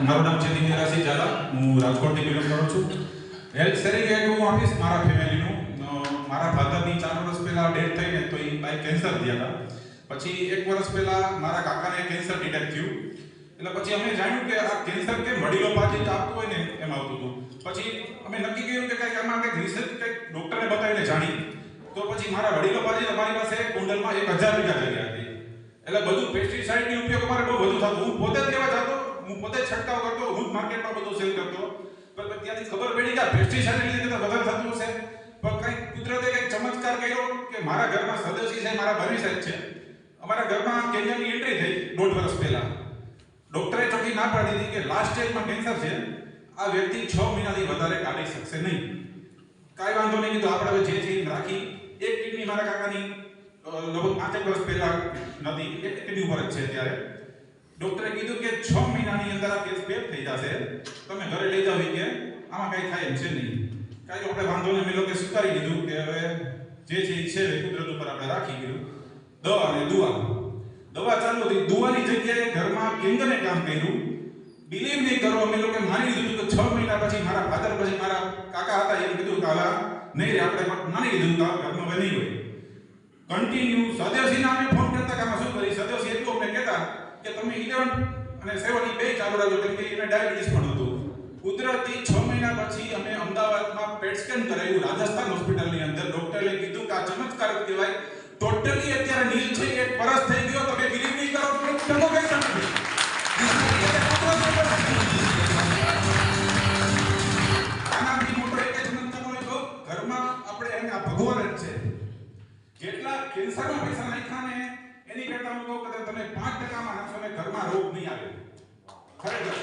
મારું નામ છે દિનેરાસી ઝાલા, હું રાજકોટથી બિલોંગ કરું છું. હેલ્થ શેરિંગ એક હું આપીશ મારા ફેમિલીનું. મારા ફાધરની 4 વર્ષ પહેલા ડેથ થઈ ને તો એ બાય કેન્સર થયા હતા. પછી 1 વર્ષ પહેલા મારા કાકાને કેન્સર ડિટેક્ટ થયું. એટલે પછી અમે જાણ્યું કે આ કેન્સર કેમ વડીલો પાછી આપતું હોય ને એમ આવતું હતું. પછી અમે નક્કી કર્યું કે કંઈક આમાં કંઈક રિસર્ચ કંઈક ડૉક્ટરને બતાવીને જાણી. તો પછી મારા વડીલો પાછી અમારી પાસે કુંડલમાં 1000 વીઘા જગ્યા હતી. એટલે બધું પેસ્ટિસાઇડનો ઉપયોગ અમારે બહુ વધુ થતો. હું પોતે જ લેવા જતો, હું પોતે જ છંટકાવ કરતો, હું જ માર્કેટમાં બધું સેલ કરતો. પણ ત્યાંથી ખબર પડી કે પેસ્ટિસાઇડ લીધે તો વધારે થતું હશે. પણ કંઈક કુદરતે કંઈક ચમત્કાર કર્યો કે મારા ઘરમાં સદસ્ય છે, મારા ભાઈ સાહેબ છે. અમારા ઘરમાં કેન્સરની એન્ટ્રી થઈ 1.5 વર્ષ પહેલા. ડોક્ટરે ચોખ્ખી ના પાડી દીધી કે લાસ્ટ સ્ટેજમાં કેન્સર છે, આ વ્યક્તિ 6 મહિનાથી વધારે કાઢી શકશે નહીં. કાંઈ વાંધો નહીં કીધું, આપણે હવે જે છે એ રાખી. એક કિડની મારા કાકાની લગભગ 5 વર્ષ પહેલા નથી, એક કિડની ઉપર જ છે ત્યારે. ડોક્ટરે કીધું કે 6 મહિનાની અંદર આ કેસ પેપ થઈ જશે, તમે ઘરે લઈ જાવ કે આમાં કંઈ થાય એમ છે નહીં. કાંઈ આપણે વાંધો નહીં, મેં લોકો સ્વીકારી લીધું કે હવે જે છે એ છે કુદરત ઉપર આપણે રાખી દીધું. દવા અને દવા ચાલુ હતી. દવાની જગ્યાએ ઘરમાં કેન્દ્રને કામ કર્યું. બિલીવ નહીં કરો, અમે લોકો માની લીધું કે 6 મહિના પછી મારા ફાધર પછી મારા કાકા હતા એમ કીધું કે હવે નહીં રે, આપણે માની લીધું કે ઘરમાં હવે નહીં હોય. કન્ટિન્યુ સદસ્યના અમે ફોન કરતા કે આમાં શું કરી. સદસ્ય એટલું અમને કહેતા કે તમે 11 અને 7 એ બે ચાલુ રાખજો, કેમ કે એને ડાયાબિટીસ પણ હતું. કુદરતી 6 મહિના પછી અમે અમદાવાદમાં પેટ સ્કેન કરાવ્યું રાજસ્થાન હોસ્પિટલની અંદર. ડોક્ટરે કીધું કે આ ચમત્કાર કહેવાય. ટોટલી અત્યારે નીલ છે, એક પરસ થઈ ગયો. તમે બિલીવ નહીં કરો તો ટકો કઈ નથી. આનાથી મોટો એક ચમત્કાર હોય તો ઘરમાં આપણે એને આ ભગવાન જ છે. જેટલા કેન્સરમાં પૈસા નાખ્યા ને એની કરતા હું કહું કે તમે 5% નાખશો ને ઘરમાં રોગ નહીં આવે. ખરેખર